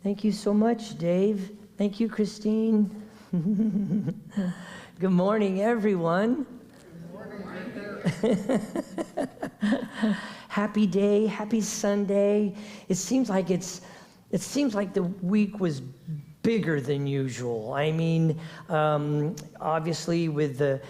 Thank you so much, Dave. Thank you, Christine. Good morning, everyone. Good morning, right there. Happy day, happy Sunday. It seems like the week was bigger than usual. I mean, obviously with the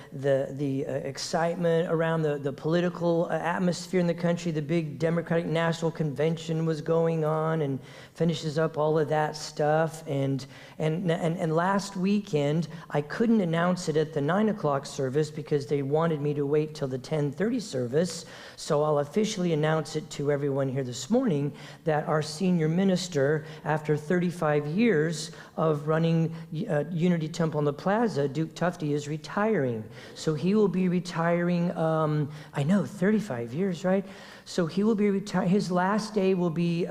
excitement around the political atmosphere in the country, the big Democratic National Convention was going on and finishes up all of that stuff. And last weekend, I couldn't announce it at the 9 o'clock service because they wanted me to wait till the 10:30 service. So I'll officially announce it to everyone here this morning that our senior minister, after 35 years of running Unity Temple on the Plaza, Duke Tufty, is retiring. So he will be retiring, 35 years, right? So he will be retiring. His last day will be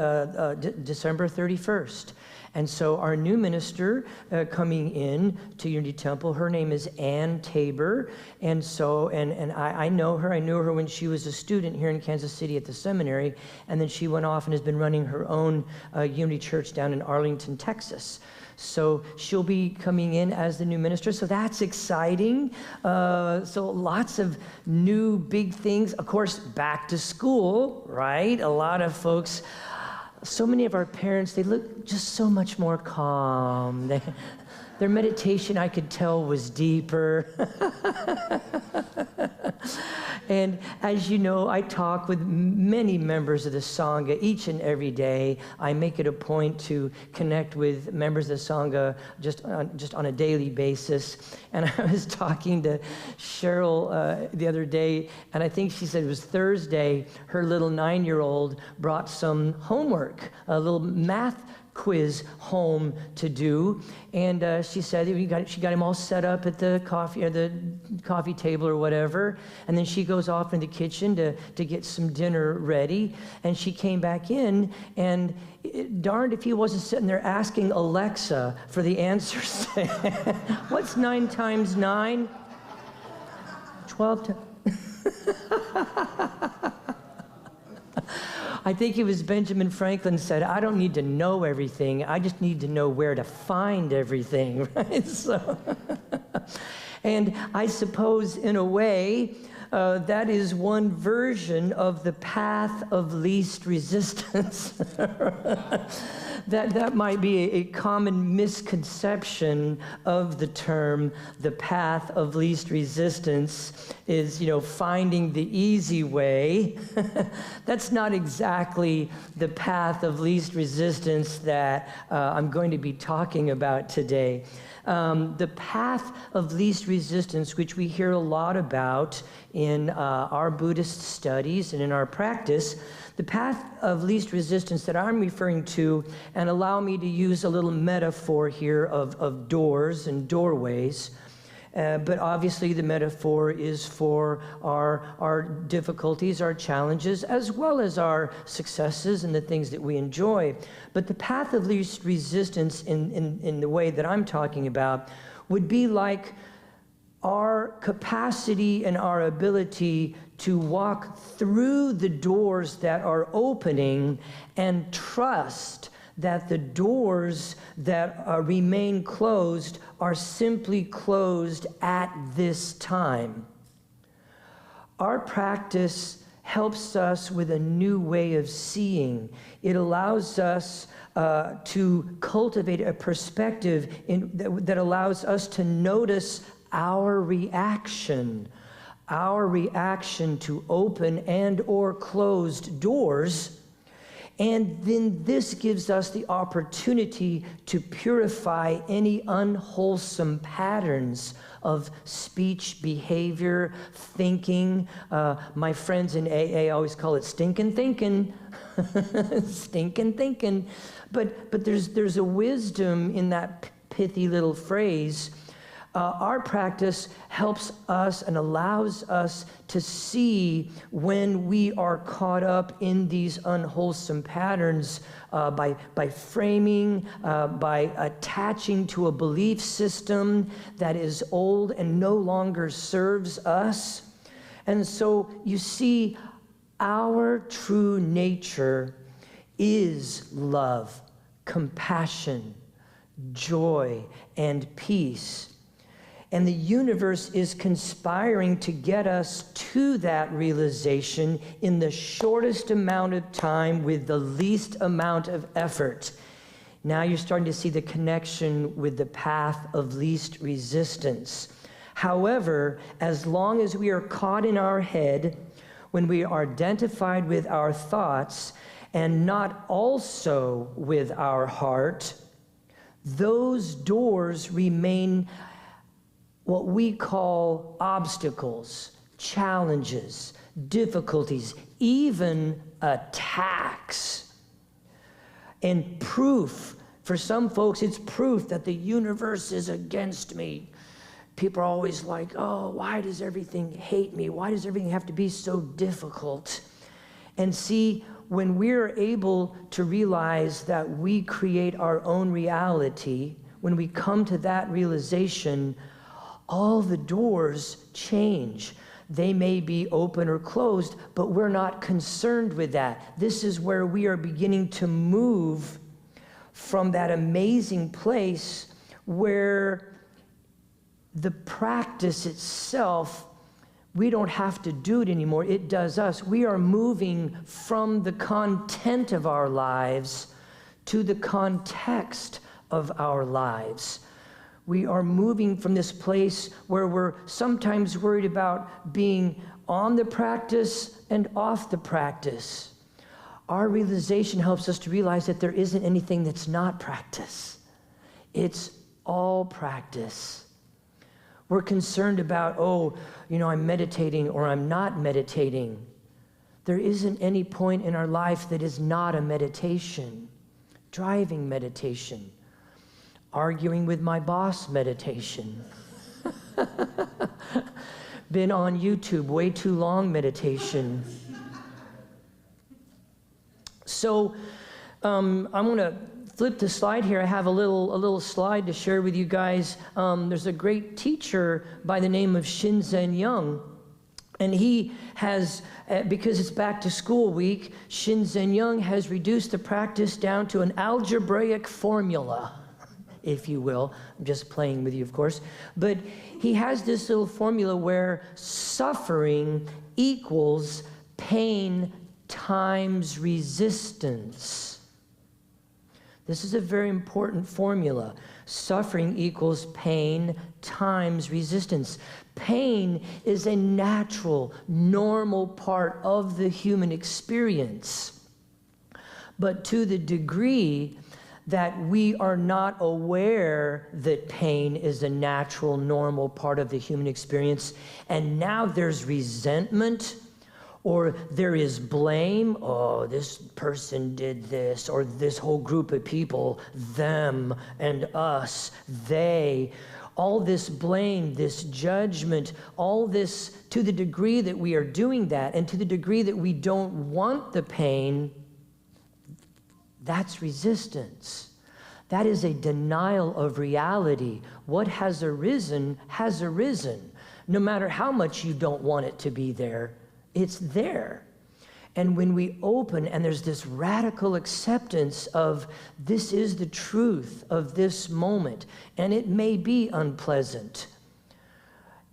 December 31st. And so our new minister coming in to Unity Temple, her name is Ann Tabor. And so, I know her. I knew her when she was a student here in Kansas City at the seminary. And then she went off and has been running her own Unity Church down in Arlington, Texas. So she'll be coming in as the new minister. So that's exciting. So lots of new big things. Of course, back to school, right? A lot of folks. So many of our parents, they look just so much more calm. Their meditation, I could tell, was deeper. And as you know, I talk with many members of the Sangha each and every day. I make it a point to connect with members of the Sangha just on a daily basis. And I was talking to Cheryl the other day, and I think she said it was Thursday, her little 9-year-old brought some homework, a little math quiz home to do, and she said she got him all set up at the coffee table or whatever, and then she goes off in the kitchen to get some dinner ready, and she came back in, and darned if he wasn't sitting there asking Alexa for the answers. What's 9 times 9? 12 I think it was Benjamin Franklin said, I don't need to know everything. I just need to know where to find everything, right? So, and I suppose in a way, that is one version of the path of least resistance. That might be a common misconception of the term, the path of least resistance is, finding the easy way. That's not exactly the path of least resistance that I'm going to be talking about today. The path of least resistance, which we hear a lot about in our Buddhist studies and in our practice, the path of least resistance that I'm referring to, and allow me to use a little metaphor here of doors and doorways, but obviously the metaphor is for our difficulties, our challenges, as well as our successes and the things that we enjoy. But the path of least resistance in the way that I'm talking about would be like our capacity and our ability to walk through the doors that are opening and trust that the doors that remain closed are simply closed at this time. Our practice helps us with a new way of seeing. It allows us to cultivate a perspective that allows us to notice our reaction to open and or closed doors. And then this gives us the opportunity to purify any unwholesome patterns of speech, behavior, thinking. My friends in AA always call it stinking thinking. Stinking thinking. But there's a wisdom in that pithy little phrase. Our practice helps us and allows us to see when we are caught up in these unwholesome patterns by framing, by attaching to a belief system that is old and no longer serves us. And so you see, our true nature is love, compassion, joy, and peace. And the universe is conspiring to get us to that realization in the shortest amount of time with the least amount of effort. Now you're starting to see the connection with the path of least resistance. However, as long as we are caught in our head, when we are identified with our thoughts and not also with our heart, those doors remain what we call obstacles, challenges, difficulties, even attacks. And proof, for some folks, it's proof that the universe is against me. People are always like, oh, why does everything hate me? Why does everything have to be so difficult? And see, when we're able to realize that we create our own reality, when we come to that realization, all the doors change. They may be open or closed, but we're not concerned with that. This is where we are beginning to move from that amazing place where the practice itself, we don't have to do it anymore. It does us. We are moving from the content of our lives to the context of our lives. We are moving from this place where we're sometimes worried about being on the practice and off the practice. Our realization helps us to realize that there isn't anything that's not practice. It's all practice. We're concerned about, I'm meditating or I'm not meditating. There isn't any point in our life that is not a meditation. Driving meditation. Arguing with my boss meditation. Been on YouTube way too long meditation. So I'm going to flip the slide here. I have a little slide to share with you guys. There's a great teacher by the name of Shinzen Young. And he has, because it's back to school week, Shinzen Young has reduced the practice down to an algebraic formula, if you will. I'm just playing with you, of course. But he has this little formula where suffering equals pain times resistance. This is a very important formula. Suffering equals pain times resistance. Pain is a natural, normal part of the human experience. But to the degree that we are not aware that pain is a natural, normal part of the human experience, and now there's resentment, or there is blame, oh, this person did this, or this whole group of people, them and us, they, all this blame, this judgment, all this, to the degree that we are doing that, and to the degree that we don't want the pain, that's resistance. That is a denial of reality. What has arisen has arisen. No matter how much you don't want it to be there, it's there. And when we open and there's this radical acceptance of this is the truth of this moment, and it may be unpleasant.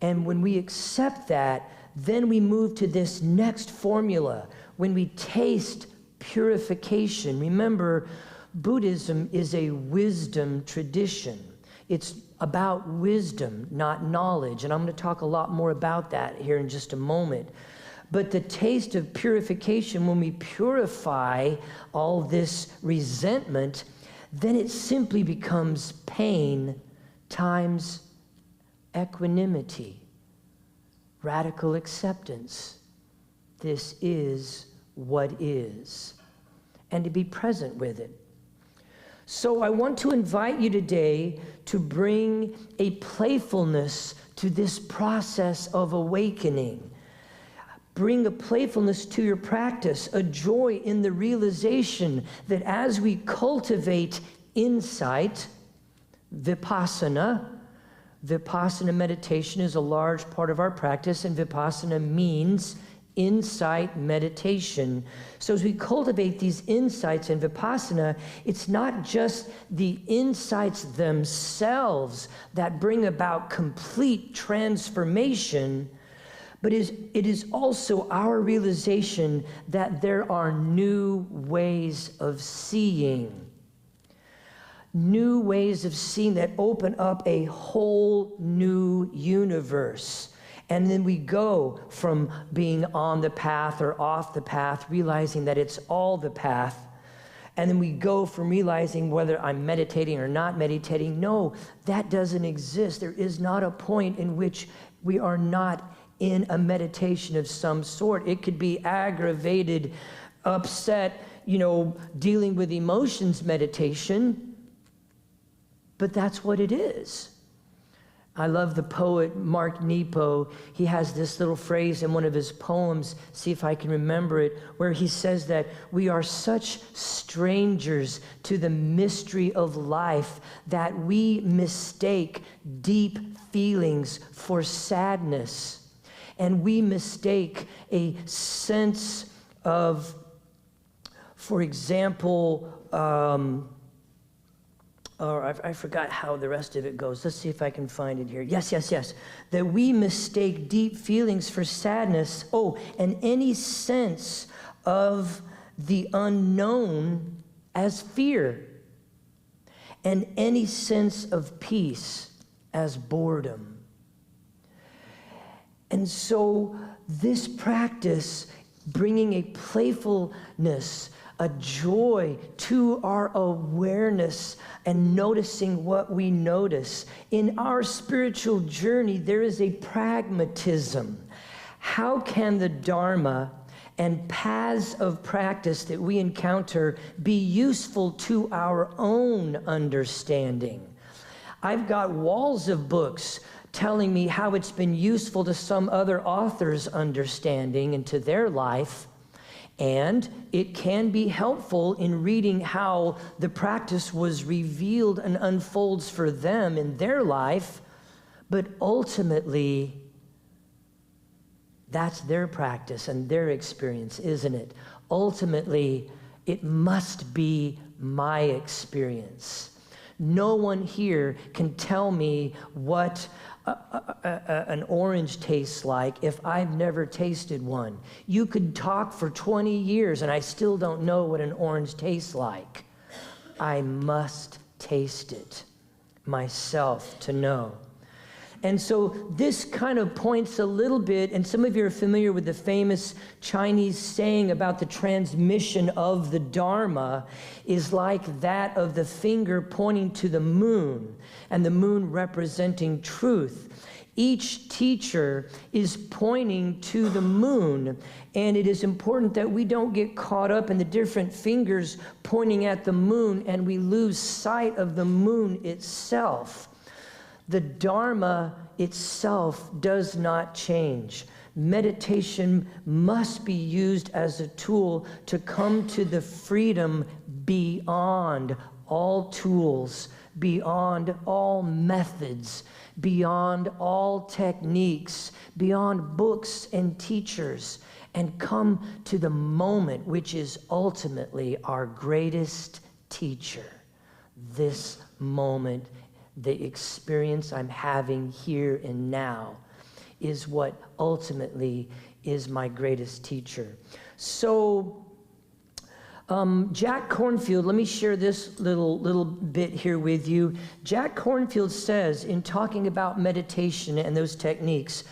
And when we accept that, then we move to this next formula. When we taste purification, remember, Buddhism is a wisdom tradition. It's about wisdom, not knowledge. And I'm going to talk a lot more about that here in just a moment. But the taste of purification, when we purify all this resentment, then it simply becomes pain times equanimity, radical acceptance. This is what is, and to be present with it. So I want to invite you today to bring a playfulness to this process of awakening. Bring a playfulness to your practice, a joy in the realization that as we cultivate insight, vipassana meditation is a large part of our practice, and vipassana means insight meditation. So as we cultivate these insights in Vipassana, it's not just the insights themselves that bring about complete transformation, but it is also our realization that there are new ways of seeing. New ways of seeing that open up a whole new universe. And then we go from being on the path or off the path, realizing that it's all the path. And then we go from realizing whether I'm meditating or not meditating. No, that doesn't exist. There is not a point in which we are not in a meditation of some sort. It could be aggravated, upset, dealing with emotions meditation, but that's what it is. I love the poet Mark Nepo. He has this little phrase in one of his poems, see if I can remember it, where he says that we are such strangers to the mystery of life that we mistake deep feelings for sadness. And we mistake a sense of, for example, I forgot how the rest of it goes. Let's see if I can find it here. Yes. That we mistake deep feelings for sadness. Oh, and any sense of the unknown as fear. And any sense of peace as boredom. And so this practice, bringing a playfulness, a joy to our awareness and noticing what we notice. In our spiritual journey, there is a pragmatism. How can the Dharma and paths of practice that we encounter be useful to our own understanding? I've got walls of books telling me how it's been useful to some other author's understanding and to their life. And it can be helpful in reading how the practice was revealed and unfolds for them in their life. But ultimately, that's their practice and their experience, isn't it? Ultimately, it must be my experience. No one here can tell me what an orange tastes like if I've never tasted one. You could talk for 20 years and I still don't know what an orange tastes like. I must taste it myself to know. And so this kind of points a little bit, and some of you are familiar with the famous Chinese saying about the transmission of the Dharma is like that of the finger pointing to the moon, and the moon representing truth. Each teacher is pointing to the moon, and it is important that we don't get caught up in the different fingers pointing at the moon and we lose sight of the moon itself. The Dharma itself does not change. Meditation must be used as a tool to come to the freedom beyond all tools, beyond all methods, beyond all techniques, beyond books and teachers, and come to the moment which is ultimately our greatest teacher. This moment, the experience I'm having here and now, is what ultimately is my greatest teacher. So, Jack Kornfield, let me share this little bit here with you. Jack Kornfield says, in talking about meditation and those techniques,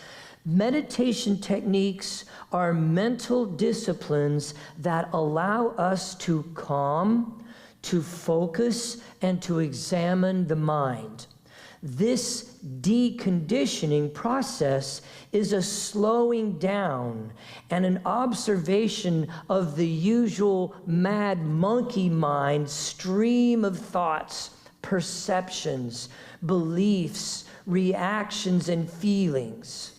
meditation techniques are mental disciplines that allow us to calm, to focus, and to examine the mind. This deconditioning process is a slowing down and an observation of the usual mad monkey mind stream of thoughts, perceptions, beliefs, reactions, and feelings.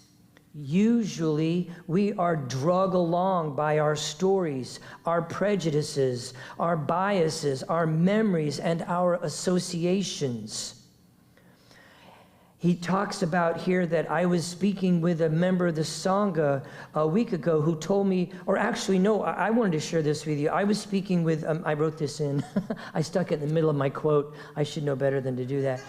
Usually, we are dragged along by our stories, our prejudices, our biases, our memories, and our associations. He talks about here that I was speaking with a member of the Sangha a week ago who told me, or actually, no, I wanted to share this with you. I was speaking with, I wrote this in. I stuck it in the middle of my quote. I should know better than to do that.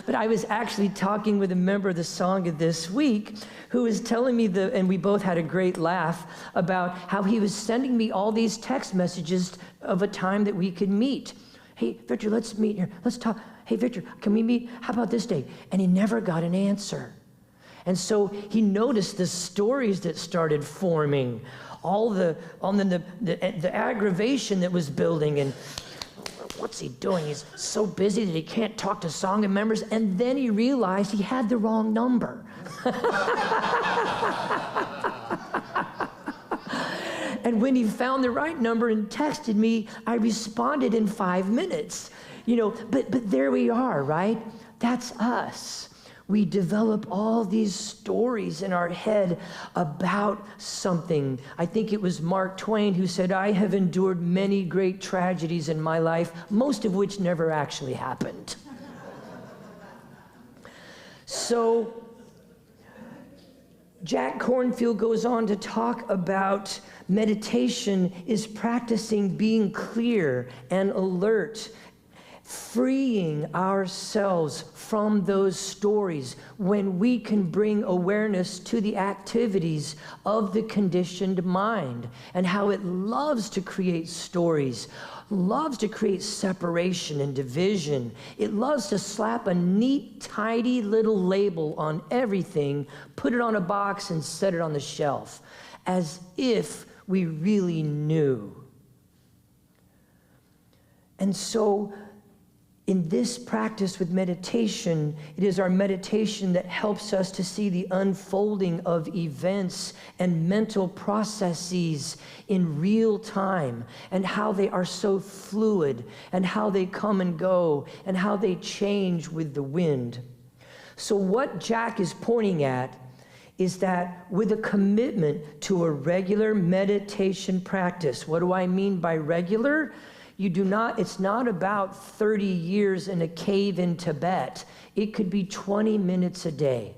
But I was actually talking with a member of the Sangha this week who was telling me, and we both had a great laugh, about how he was sending me all these text messages of a time that we could meet. Hey, Victor, let's meet here. Let's talk. Hey, Victor, can we meet? How about this day? And he never got an answer. And so he noticed the stories that started forming, all the aggravation that was building, and what's he doing? He's so busy that he can't talk to Sangha members. And then he realized he had the wrong number. And when he found the right number and texted me, I responded in 5 minutes. But there we are, right? That's us. We develop all these stories in our head about something. I think it was Mark Twain who said, I have endured many great tragedies in my life, most of which never actually happened. So Jack Kornfield goes on to talk about meditation is practicing being clear and alert, freeing ourselves from those stories when we can bring awareness to the activities of the conditioned mind and how it loves to create stories, loves to create separation and division. It loves to slap a neat, tidy little label on everything, put it on a box and set it on the shelf, as if we really knew. And so in this practice with meditation, it is our meditation that helps us to see the unfolding of events and mental processes in real time, and how they are so fluid, and how they come and go, and how they change with the wind. So what Jack is pointing at is that with a commitment to a regular meditation practice, what do I mean by regular? It's not about 30 years in a cave in Tibet. It could be 20 minutes a day.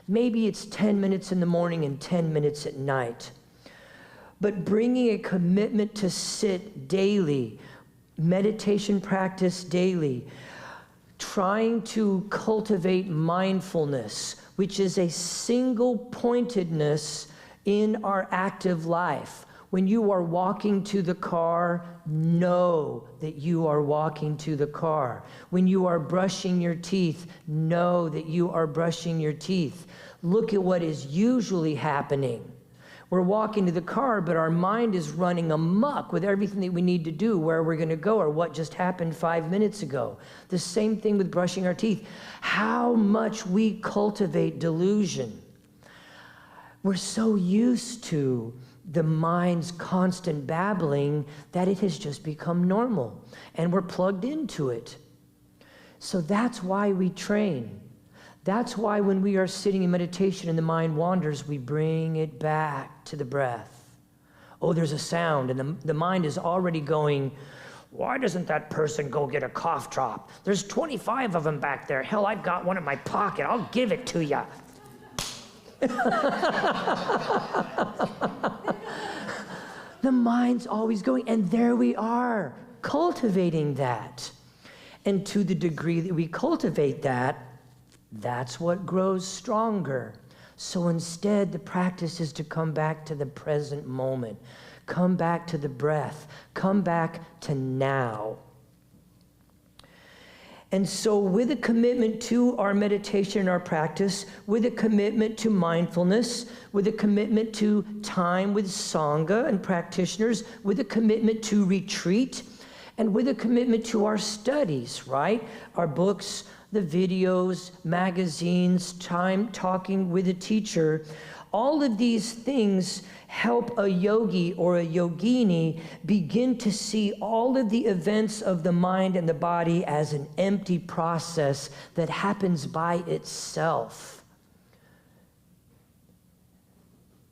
Maybe it's 10 minutes in the morning and 10 minutes at night. But bringing a commitment to sit daily, meditation practice daily, trying to cultivate mindfulness, which is a single pointedness in our active life. When you are walking to the car, know that you are walking to the car. When you are brushing your teeth, know that you are brushing your teeth. Look at what is usually happening. We're walking to the car, but our mind is running amok with everything that we need to do, where we're going to go, or what just happened 5 minutes ago. The same thing with brushing our teeth. How much we cultivate delusion. We're so used to the mind's constant babbling that it has just become normal, and we're plugged into it. So that's why we train. That's why when we are sitting in meditation and the mind wanders, we bring it back to the breath. Oh, there's a sound, and the mind is already going, why doesn't that person go get a cough drop? There's 25 of them back there. Hell, I've got one in my pocket. I'll give it to you. The mind's always going, and there we are, cultivating that. And to the degree that we cultivate that, that's what grows stronger. So instead, the practice is to come back to the present moment, come back to the breath, come back to now. And so with a commitment to our meditation and our practice, with a commitment to mindfulness, with a commitment to time with Sangha and practitioners, with a commitment to retreat, and with a commitment to our studies, right? Our books, the videos, magazines, time talking with a teacher. All of these things help a yogi or a yogini begin to see all of the events of the mind and the body as an empty process that happens by itself.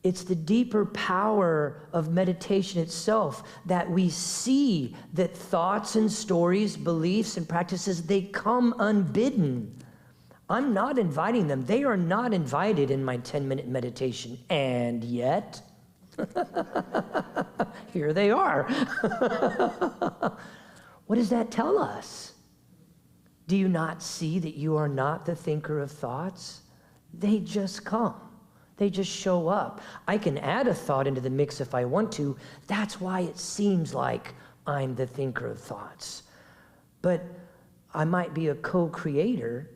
It's the deeper power of meditation itself that we see that thoughts and stories, beliefs and practices, they come unbidden. I'm not inviting them. They are not invited in my 10-minute meditation. And yet, here they are. What does that tell us? Do you not see that you are not the thinker of thoughts? They just come. They just show up. I can add a thought into the mix if I want to. That's why it seems like I'm the thinker of thoughts. But I might be a co-creator,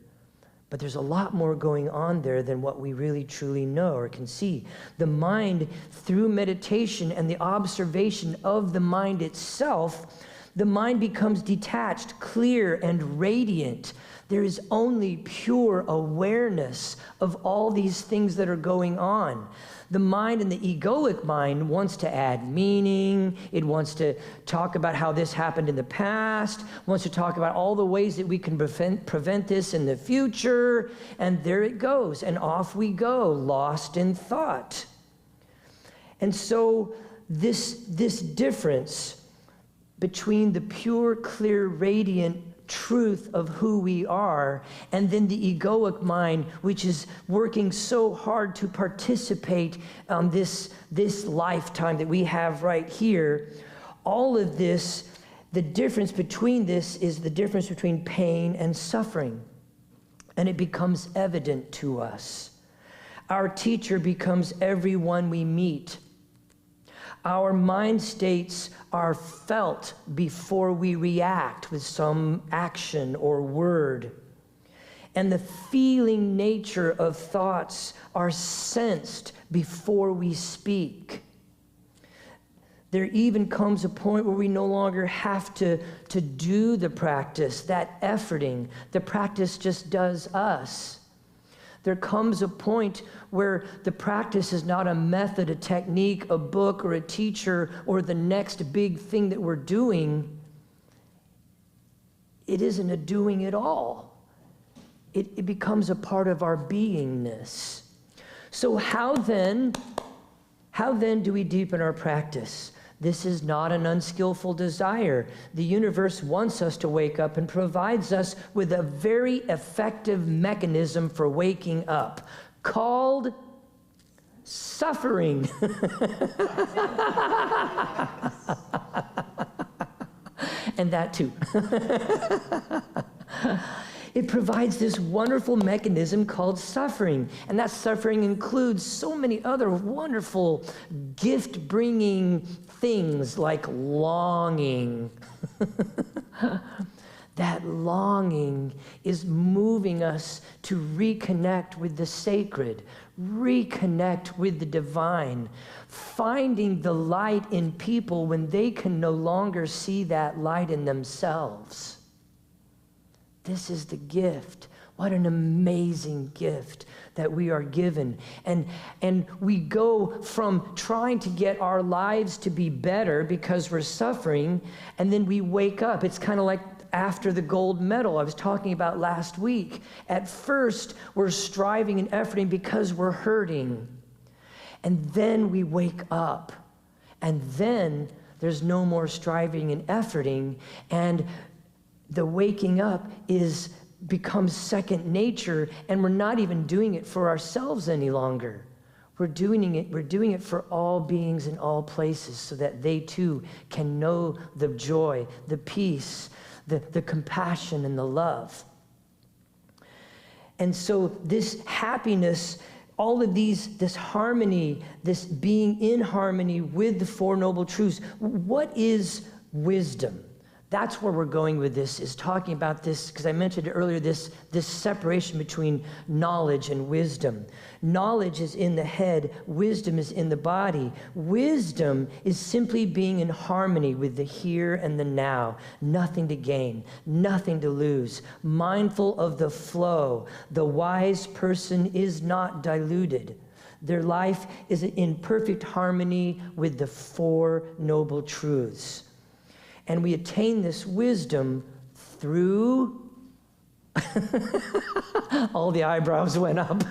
but there's a lot more going on there than what we really truly know or can see. The mind, through meditation and the observation of the mind itself, the mind becomes detached, clear, and radiant. There is only pure awareness of all these things that are going on. The mind and the egoic mind wants to add meaning. It wants to talk about how this happened in the past, wants to talk about all the ways that we can prevent this in the future. And there it goes. And off we go, lost in thought. And so this difference between the pure, clear, radiant truth of who we are, and then the egoic mind, which is working so hard to participate on this lifetime that we have right here, all of this, the difference between this is the difference between pain and suffering. And it becomes evident to us. Our teacher becomes everyone we meet. Our mind states are felt before we react with some action or word. And the feeling nature of thoughts are sensed before we speak. There even comes a point where we no longer have to do the practice, that efforting. The practice just does us. There comes a point where the practice is not a method, a technique, a book, or a teacher, or the next big thing that we're doing. It isn't a doing at all. It becomes a part of our beingness. So how then do we deepen our practice? This is not an unskillful desire. The universe wants us to wake up and provides us with a very effective mechanism for waking up called suffering. And that too. It provides this wonderful mechanism called suffering. And that suffering includes so many other wonderful gift-bringing things like longing. That longing is moving us to reconnect with the sacred, reconnect with the divine, finding the light in people when they can no longer see that light in themselves. This is the gift. What an amazing gift that we are given. And we go from trying to get our lives to be better because we're suffering, and then we wake up. It's kind of like after the gold medal I was talking about last week. At first, we're striving and efforting because we're hurting. And then we wake up. And then there's no more striving and efforting. And the waking up becomes second nature, and we're not even doing it for ourselves any longer. We're doing it for all beings in all places so that they too can know the joy, the peace, the compassion, and the love. And so this happiness, all of this harmony, this being in harmony with the Four Noble Truths, what is wisdom? That's where we're going with this, is talking about this, because I mentioned earlier, this separation between knowledge and wisdom. Knowledge is in the head, wisdom is in the body. Wisdom is simply being in harmony with the here and the now. Nothing to gain, nothing to lose. Mindful of the flow. The wise person is not diluted. Their life is in perfect harmony with the Four Noble Truths. And we attain this wisdom through, all the eyebrows went up.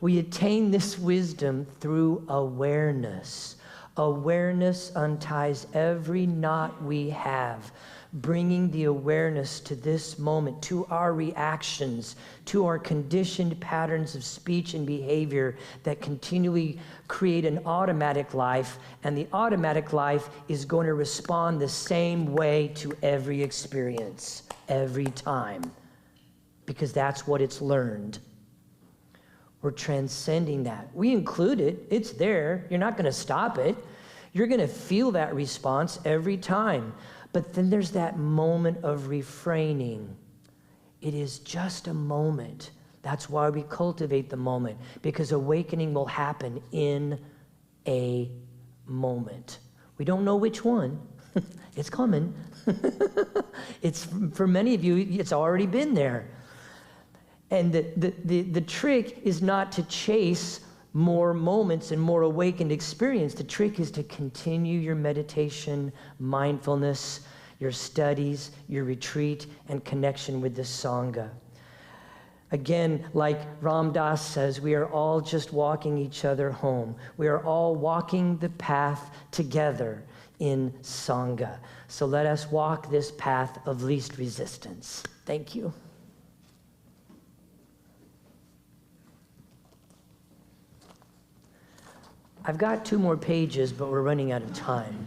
We attain this wisdom through awareness. Awareness unties every knot we have, bringing the awareness to this moment, to our reactions, to our conditioned patterns of speech and behavior that continually create an automatic life, and the automatic life is going to respond the same way to every experience, every time, because that's what it's learned. We're transcending that. We include it. It's there. You're not going to stop it. You're going to feel that response every time. But then there's that moment of refraining. It is just a moment. That's why we cultivate the moment, because awakening will happen in a moment. We don't know which one. It's coming. It's, for many of you, it's already been there. And the trick is not to chase more moments and more awakened experience. The trick is to continue your meditation, mindfulness, your studies, your retreat, and connection with the Sangha. Again, like Ram Dass says, we are all just walking each other home. We are all walking the path together in Sangha. So let us walk this path of least resistance. Thank you. I've got 2 more pages, but we're running out of time.